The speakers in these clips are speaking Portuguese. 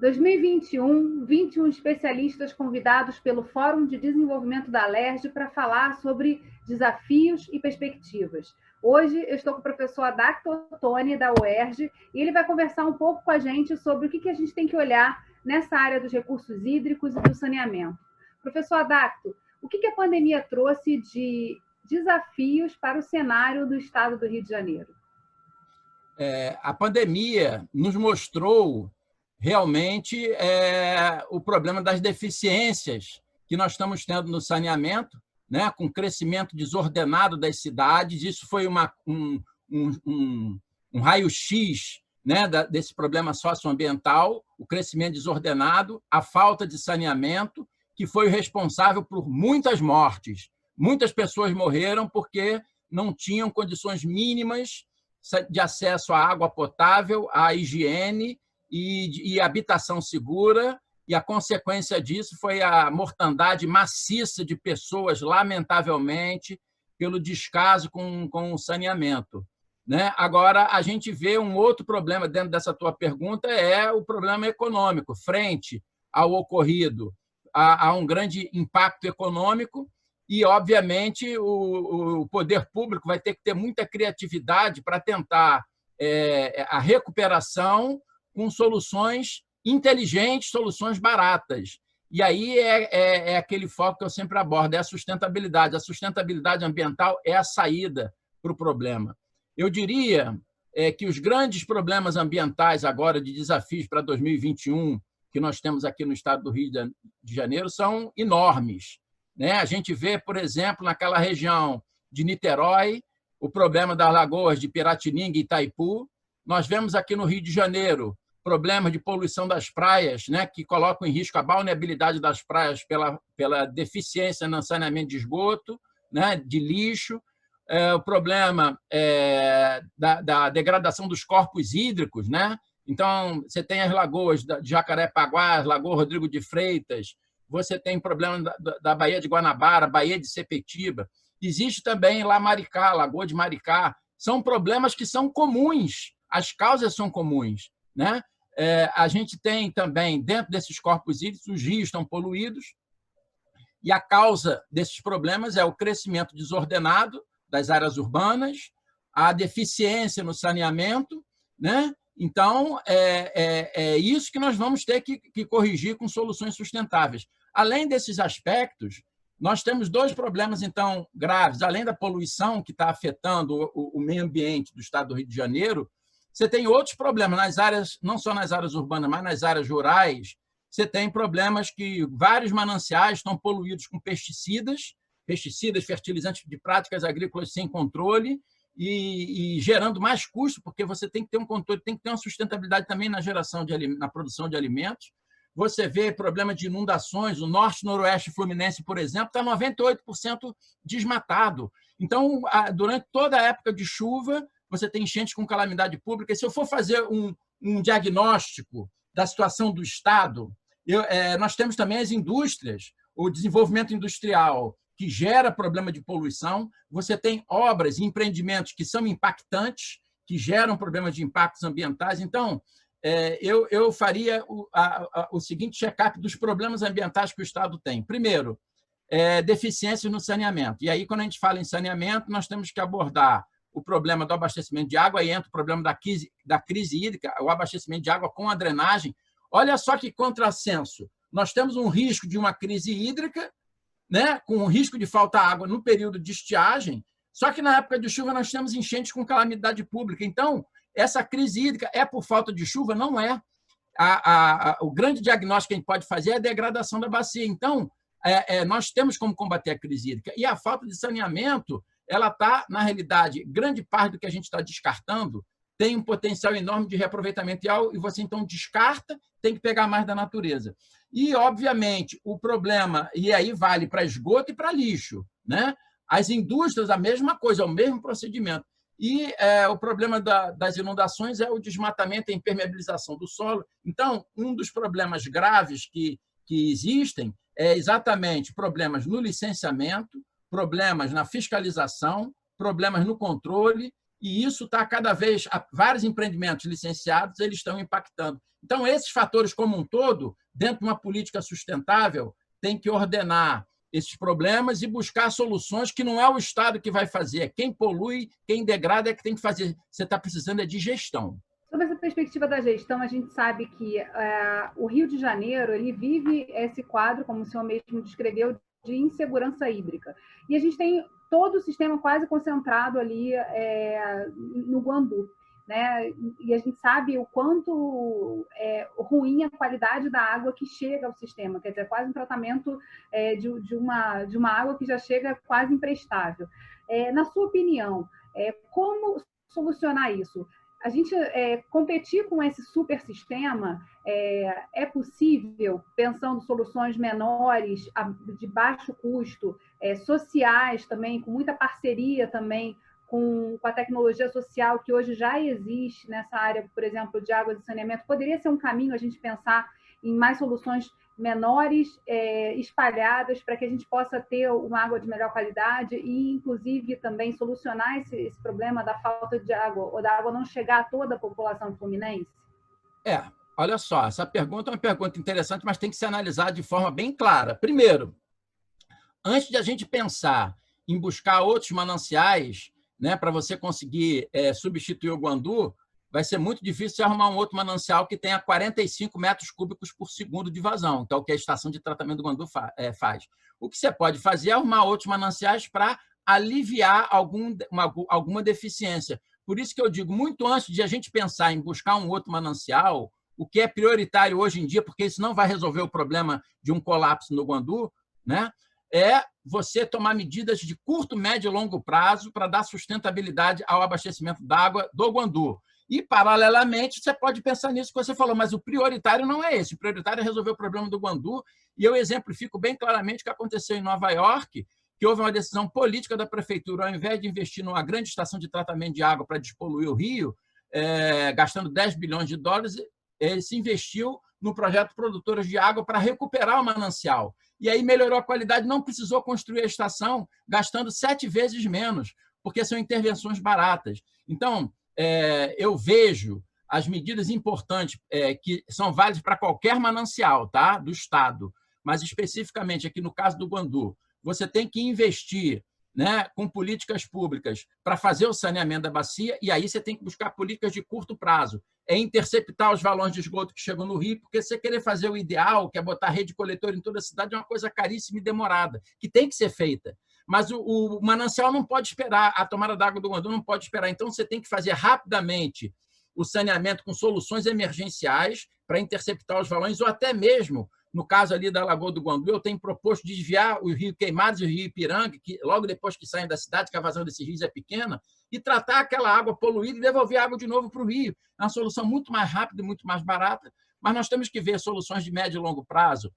2021, 21 especialistas convidados pelo Fórum de Desenvolvimento da Alerj para falar sobre desafios e perspectivas. Hoje eu estou com o professor Adacto Ottoni, da UERJ, e ele vai conversar um pouco com a gente sobre o que a gente tem que olhar nessa área dos recursos hídricos e do saneamento. Professor Adacto, o que a pandemia trouxe de desafios para o cenário do estado do Rio de Janeiro? A pandemia nos mostrou realmente o problema das deficiências que nós estamos tendo no saneamento, né, com o crescimento desordenado das cidades. Isso foi um raio-x, né, desse problema socioambiental, o crescimento desordenado, a falta de saneamento, que foi o responsável por muitas mortes. Muitas pessoas morreram porque não tinham condições mínimas de acesso à água potável, à higiene e habitação segura, e a consequência disso foi a mortandade maciça de pessoas, lamentavelmente, pelo descaso com o saneamento. Né? Agora, a gente vê um outro problema dentro dessa tua pergunta, é o problema econômico. Frente ao ocorrido, há um grande impacto econômico e, obviamente, o poder público vai ter que ter muita criatividade para tentar a recuperação com soluções inteligentes, soluções baratas. E aí é aquele foco que eu sempre abordo, é a sustentabilidade. A sustentabilidade ambiental é a saída para o problema. Eu diria que os grandes problemas ambientais agora de desafios para 2021 que nós temos aqui no estado do Rio de Janeiro são enormes. Né? A gente vê, por exemplo, naquela região de Niterói, o problema das lagoas de Piratininga e Itaipu. Nós vemos aqui no Rio de Janeiro problemas de poluição das praias, né, que colocam em risco a balneabilidade das praias pela deficiência no saneamento de esgoto, né, de lixo, o problema da degradação dos corpos hídricos. Né? Então, você tem as lagoas de Jacarepaguá, Lagoa Rodrigo de Freitas, você tem problema da Baía de Guanabara, Baía de Sepetiba, existe também lá Maricá, Lagoa de Maricá. São problemas que são comuns, as causas são comuns. Né? A gente tem também, dentro desses corpos hídricos, os rios estão poluídos, e a causa desses problemas é o crescimento desordenado das áreas urbanas, a deficiência no saneamento. Né? Então, é isso que nós vamos ter que corrigir com soluções sustentáveis. Além desses aspectos, nós temos dois problemas, então, graves. Além da poluição, que está afetando o meio ambiente do estado do Rio de Janeiro, você tem outros problemas nas áreas, não só nas áreas urbanas, mas nas áreas rurais. Você tem problemas que vários mananciais estão poluídos com pesticidas, fertilizantes de práticas agrícolas sem controle e gerando mais custo, porque você tem que ter um controle, tem que ter uma sustentabilidade também na produção de alimentos. Você vê problema de inundações, o norte, noroeste fluminense, por exemplo, está 98% desmatado. Então, durante toda a época de chuva, você tem enchentes com calamidade pública. E se eu for fazer um diagnóstico da situação do Estado, nós temos também as indústrias, o desenvolvimento industrial, que gera problema de poluição. Você tem obras e empreendimentos que são impactantes, que geram problemas de impactos ambientais. Então, eu faria o seguinte check-up dos problemas ambientais que o Estado tem. Primeiro, deficiências no saneamento. E aí, quando a gente fala em saneamento, nós temos que abordar o problema do abastecimento de água, e entra o problema da crise hídrica, o abastecimento de água com a drenagem. Olha só que contrassenso. Nós temos um risco de uma crise hídrica, né, com o risco de faltar água no período de estiagem, só que na época de chuva nós temos enchentes com calamidade pública. Então, essa crise hídrica é por falta de chuva? Não é. O grande diagnóstico que a gente pode fazer é a degradação da bacia. Então, nós temos como combater a crise hídrica. E a falta de saneamento, ela está, na realidade, grande parte do que a gente está descartando tem um potencial enorme de reaproveitamento e você, então, descarta, tem que pegar mais da natureza. E, obviamente, o problema, e aí vale para esgoto e para lixo. Né? As indústrias, a mesma coisa, é o mesmo procedimento. E o problema das inundações é o desmatamento e a impermeabilização do solo. Então, um dos problemas graves que existem é exatamente problemas no licenciamento, problemas na fiscalização, problemas no controle e isso está cada vez, vários empreendimentos licenciados, eles estão impactando. Então, esses fatores como um todo, dentro de uma política sustentável, tem que ordenar esses problemas e buscar soluções que não é o Estado que vai fazer, é quem polui, quem degrada é que tem que fazer. Você está precisando de gestão. Sobre essa perspectiva da gestão, a gente sabe que o Rio de Janeiro ele vive esse quadro, como o senhor mesmo descreveu, de insegurança hídrica. E a gente tem todo o sistema quase concentrado ali no Guandu, né? E a gente sabe o quanto é ruim a qualidade da água que chega ao sistema, quer dizer, quase um tratamento de uma água que já chega quase imprestável. Na sua opinião, como solucionar isso? A gente competir com esse super sistema é possível, pensando soluções menores, de baixo custo, sociais também, com muita parceria também com a tecnologia social que hoje já existe nessa área, por exemplo, de água de saneamento. Poderia ser um caminho a gente pensar em mais soluções menores, espalhadas, para que a gente possa ter uma água de melhor qualidade e, inclusive, também solucionar esse problema da falta de água, ou da água não chegar a toda a população fluminense? Olha só, essa pergunta é uma pergunta interessante, mas tem que ser analisada de forma bem clara. Primeiro, antes de a gente pensar em buscar outros mananciais, né, para você conseguir substituir o Guandu, vai ser muito difícil arrumar um outro manancial que tenha 45 metros cúbicos por segundo de vazão, que é o que a estação de tratamento do Guandu faz. O que você pode fazer é arrumar outros mananciais para aliviar alguma deficiência. Por isso que eu digo, muito antes de a gente pensar em buscar um outro manancial, o que é prioritário hoje em dia, porque isso não vai resolver o problema de um colapso no Guandu, né, é você tomar medidas de curto, médio e longo prazo para dar sustentabilidade ao abastecimento d'água do Guandu. E, paralelamente, você pode pensar nisso que você falou, mas o prioritário não é esse. O prioritário é resolver o problema do Guandu. E eu exemplifico bem claramente o que aconteceu em Nova York, que houve uma decisão política da prefeitura, ao invés de investir numa grande estação de tratamento de água para despoluir o Rio, gastando 10 bilhões de dólares, ele se investiu no projeto Produtoras de Água para recuperar o manancial. E aí melhorou a qualidade, não precisou construir a estação, gastando 7 vezes menos, porque são intervenções baratas. Então, eu vejo as medidas importantes que são válidas para qualquer manancial, tá, do Estado, mas especificamente aqui no caso do Guandu, você tem que investir, né, com políticas públicas para fazer o saneamento da bacia, e aí você tem que buscar políticas de curto prazo. É interceptar os valões de esgoto que chegam no Rio, porque você querer fazer o ideal, que é botar rede coletora em toda a cidade, é uma coisa caríssima e demorada, que tem que ser feita. Mas o manancial não pode esperar, a tomada d'água do Guandu não pode esperar. Então, você tem que fazer rapidamente o saneamento com soluções emergenciais para interceptar os valões, ou até mesmo, no caso ali da Lagoa do Guandu, eu tenho proposto desviar o Rio Queimados e o Rio Ipiranga, que logo depois que saem da cidade, que a vazão desses rios é pequena, e tratar aquela água poluída e devolver a água de novo para o Rio. É uma solução muito mais rápida e muito mais barata, mas nós temos que ver soluções de médio e longo prazo.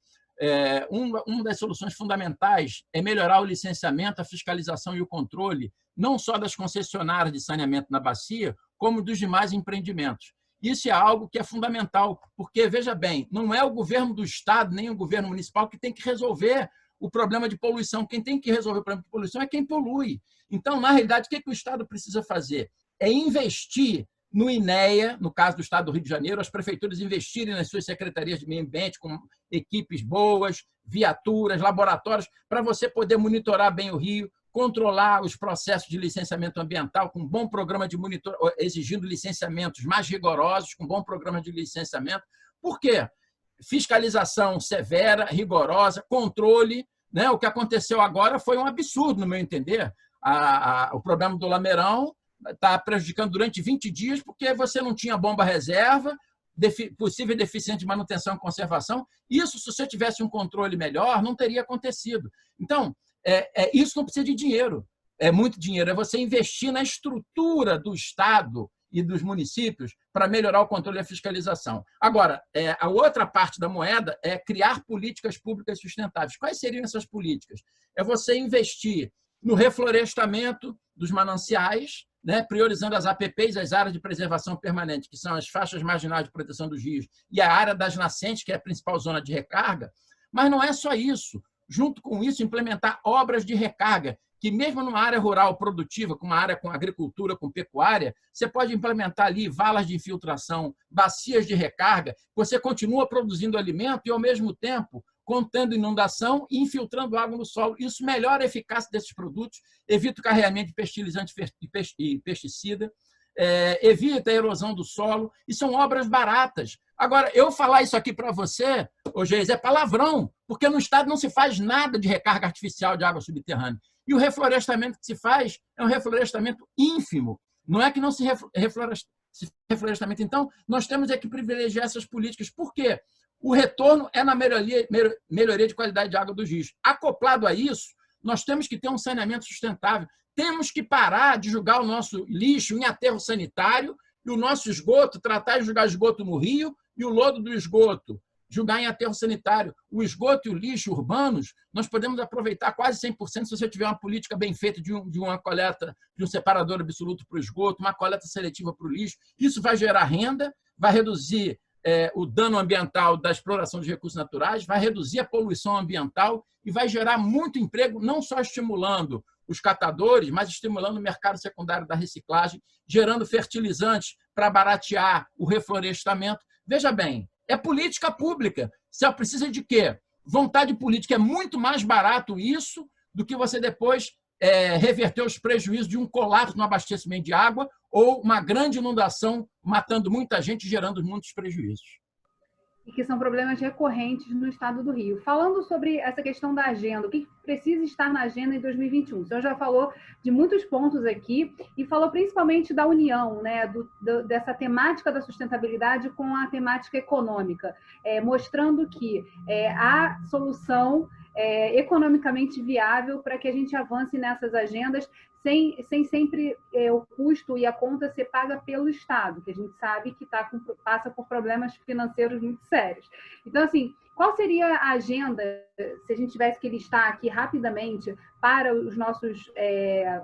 Uma das soluções fundamentais é melhorar o licenciamento, a fiscalização e o controle, não só das concessionárias de saneamento na bacia, como dos demais empreendimentos. Isso é algo que é fundamental, porque, veja bem, não é o governo do Estado, nem o governo municipal que tem que resolver o problema de poluição. Quem tem que resolver o problema de poluição é quem polui. Então, na realidade, o que o Estado precisa fazer? É investir no INEA, no caso do Estado do Rio de Janeiro, as prefeituras investirem nas suas secretarias de meio ambiente com equipes boas, viaturas, laboratórios, para você poder monitorar bem o Rio, controlar os processos de licenciamento ambiental com um bom programa de monitoramento, exigindo licenciamentos mais rigorosos, com um bom programa de licenciamento. Por quê? Fiscalização severa, rigorosa, controle. Né? O que aconteceu agora foi um absurdo, no meu entender. O problema do Lameirão está prejudicando durante 20 dias porque você não tinha bomba reserva, possível deficiente de manutenção e conservação. Isso, se você tivesse um controle melhor, não teria acontecido. Então, isso não precisa de dinheiro, é muito dinheiro, é você investir na estrutura do Estado e dos municípios para melhorar o controle e a fiscalização. Agora, a outra parte da moeda é criar políticas públicas sustentáveis. Quais seriam essas políticas? É você investir no reflorestamento dos mananciais, né, priorizando as APPs, as áreas de preservação permanente, que são as faixas marginais de proteção dos rios, e a área das nascentes, que é a principal zona de recarga. Mas não é só isso. junto com isso, implementar obras de recarga, que mesmo numa área rural produtiva, com uma área com agricultura, com pecuária, você pode implementar ali valas de infiltração, bacias de recarga, você continua produzindo alimento e, ao mesmo tempo, contendo inundação e infiltrando água no solo. Isso melhora a eficácia desses produtos, evita o carregamento de fertilizante e pesticida, evita a erosão do solo, e são obras baratas. Agora, eu falar isso aqui para você, Geis, é palavrão, porque no estado não se faz nada de recarga artificial de água subterrânea. E o reflorestamento que se faz é um reflorestamento ínfimo. Não é que não se reflorestamento. Então, nós temos que privilegiar essas políticas. Por quê? O retorno é na melhoria de qualidade de água dos rios. Acoplado a isso, nós temos que ter um saneamento sustentável. Temos que parar de jogar o nosso lixo em aterro sanitário e o nosso esgoto, tratar de jogar esgoto no rio e o lodo do esgoto jogar em aterro sanitário. O esgoto e o lixo urbanos, nós podemos aproveitar quase 100% se você tiver uma política bem feita de uma coleta, de um separador absoluto para o esgoto, uma coleta seletiva para o lixo. Isso vai gerar renda, vai reduzir o dano ambiental da exploração de recursos naturais, vai reduzir a poluição ambiental e vai gerar muito emprego, não só estimulando os catadores, mas estimulando o mercado secundário da reciclagem, gerando fertilizantes para baratear o reflorestamento. Veja bem, é política pública. Você precisa de quê? Vontade política. É muito mais barato isso do que você depois reverter os prejuízos de um colapso no abastecimento de água ou uma grande inundação matando muita gente e gerando muitos prejuízos. E que são problemas recorrentes no estado do Rio. Falando sobre essa questão da agenda, o que precisa estar na agenda em 2021? O senhor já falou de muitos pontos aqui e falou principalmente da união, né, dessa temática da sustentabilidade com a temática econômica, mostrando que há solução economicamente viável para que a gente avance nessas agendas sem sempre o custo e a conta ser paga pelo Estado, que a gente sabe que passa por problemas financeiros muito sérios. Então, assim, qual seria a agenda, se a gente tivesse que listar aqui rapidamente para os nossos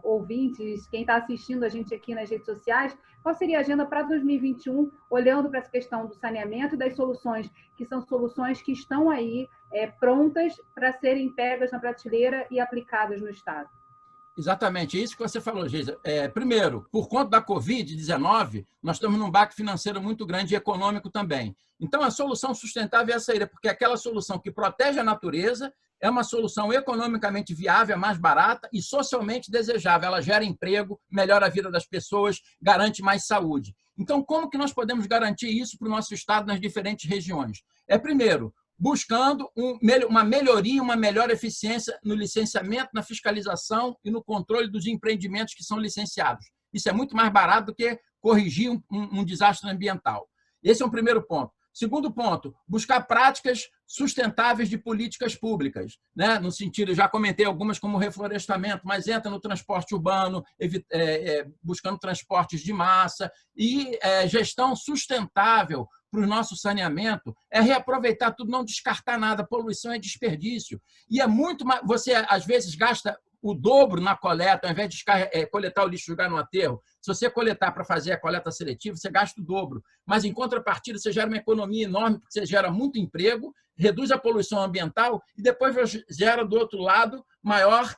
ouvintes, quem está assistindo a gente aqui nas redes sociais, qual seria a agenda para 2021, olhando para essa questão do saneamento e das soluções, que são soluções que estão aí prontas para serem pegas na prateleira e aplicadas no Estado? Exatamente, é isso que você falou, Geisa. Primeiro, por conta da Covid-19, nós estamos num baque financeiro muito grande e econômico também. Então, a solução sustentável é essa aí, porque aquela solução que protege a natureza é uma solução economicamente viável, mais barata e socialmente desejável. Ela gera emprego, melhora a vida das pessoas, garante mais saúde. Então, como que nós podemos garantir isso para o nosso Estado nas diferentes regiões? Primeiro, buscando uma melhoria, uma melhor eficiência no licenciamento, na fiscalização e no controle dos empreendimentos que são licenciados. Isso é muito mais barato do que corrigir um desastre ambiental. Esse é um primeiro ponto. Segundo ponto, buscar práticas sustentáveis de políticas públicas, né? No sentido, já comentei algumas como reflorestamento, mas entra no transporte urbano, buscando transportes de massa e gestão sustentável para o nosso saneamento, reaproveitar tudo, não descartar nada. Poluição é desperdício. E é muito mais. Você, às vezes, gasta o dobro na coleta, ao invés de coletar o lixo e jogar no aterro. Se você coletar para fazer a coleta seletiva, você gasta o dobro. Mas, em contrapartida, você gera uma economia enorme, porque você gera muito emprego, reduz a poluição ambiental e depois gera, do outro lado, maior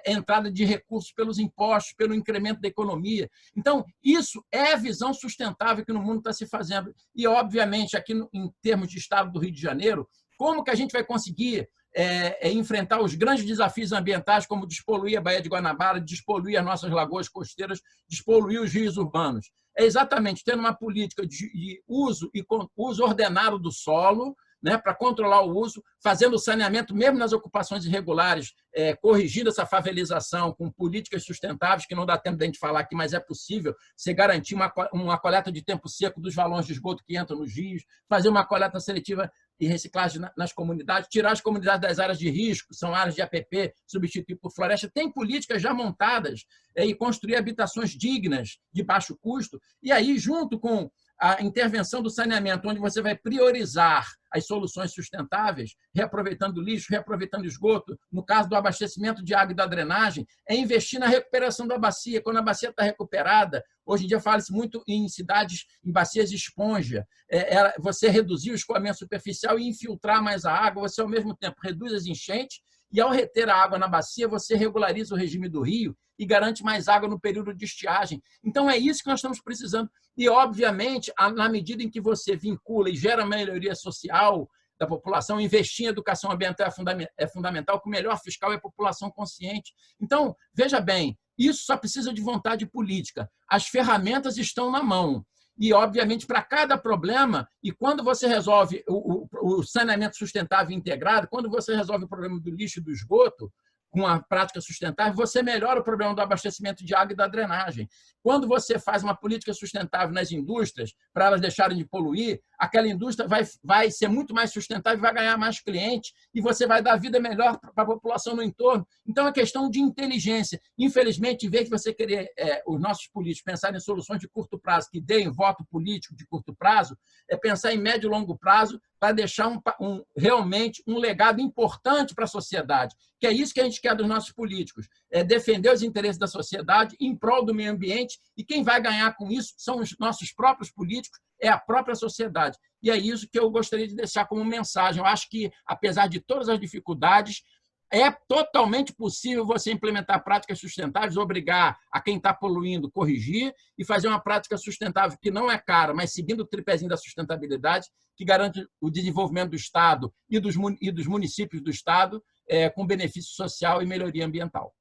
entrada de recursos pelos impostos, pelo incremento da economia. Então, isso é a visão sustentável que no mundo está se fazendo. E, obviamente, aqui em termos de Estado do Rio de Janeiro, como que a gente vai conseguir enfrentar os grandes desafios ambientais, como despoluir a Baía de Guanabara, despoluir as nossas lagoas costeiras, despoluir os rios urbanos? É exatamente tendo uma política de uso ordenado do solo, né, para controlar o uso, fazendo o saneamento, mesmo nas ocupações irregulares, corrigindo essa favelização com políticas sustentáveis, que não dá tempo de a gente falar aqui, mas é possível você garantir uma coleta de tempo seco dos valões de esgoto que entram nos rios, fazer uma coleta seletiva e reciclagem nas comunidades, tirar as comunidades das áreas de risco, são áreas de APP, substituir por floresta. Tem políticas já montadas e construir habitações dignas, de baixo custo, e aí, junto com a intervenção do saneamento, onde você vai priorizar as soluções sustentáveis, reaproveitando lixo, reaproveitando esgoto, no caso do abastecimento de água e da drenagem, investir na recuperação da bacia. Quando a bacia está recuperada, hoje em dia fala-se muito em cidades, em bacias de esponja, você reduzir o escoamento superficial e infiltrar mais a água, você ao mesmo tempo reduz as enchentes E, ao reter a água na bacia, você regulariza o regime do rio e garante mais água no período de estiagem. Então, é isso que nós estamos precisando. E, obviamente, na medida em que você vincula e gera melhoria social da população, investir em educação ambiental é fundamental, que o melhor fiscal é a população consciente. Então, veja bem, isso só precisa de vontade política. As ferramentas estão na mão. E, obviamente, para cada problema, e quando você resolve o saneamento sustentável integrado, quando você resolve o problema do lixo e do esgoto, com a prática sustentável, você melhora o problema do abastecimento de água e da drenagem. Quando você faz uma política sustentável nas indústrias, para elas deixarem de poluir, aquela indústria vai ser muito mais sustentável, vai ganhar mais clientes e você vai dar vida melhor para a população no entorno. Então, é questão de inteligência. Infelizmente, em vez de você querer, os nossos políticos pensarem em soluções de curto prazo, que deem voto político de curto prazo, é pensar em médio e longo prazo para deixar realmente um legado importante para a sociedade, que é isso que a gente quer dos nossos políticos, é defender os interesses da sociedade em prol do meio ambiente, e quem vai ganhar com isso são os nossos próprios políticos, é a própria sociedade. E é isso que eu gostaria de deixar como mensagem. Eu acho que, apesar de todas as dificuldades, é totalmente possível você implementar práticas sustentáveis, obrigar a quem está poluindo corrigir e fazer uma prática sustentável que não é cara, mas seguindo o tripézinho da sustentabilidade, que garante o desenvolvimento do Estado e dos municípios do Estado com benefício social e melhoria ambiental.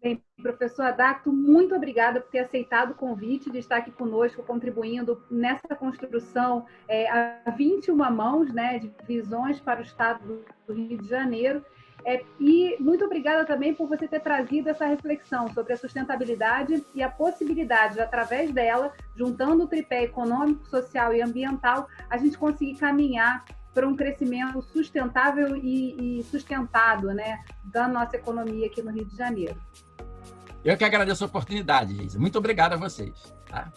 Bem, professor Adacto, muito obrigada por ter aceitado o convite de estar aqui conosco, contribuindo nessa construção a 21 mãos, né, de visões para o Estado do Rio de Janeiro. E muito obrigada também por você ter trazido essa reflexão sobre a sustentabilidade e a possibilidade de, através dela, juntando o tripé econômico, social e ambiental, a gente conseguir caminhar para um crescimento sustentável e sustentado, né, da nossa economia aqui no Rio de Janeiro. Eu que agradeço a oportunidade, Geisa. Muito obrigado a vocês. Tá?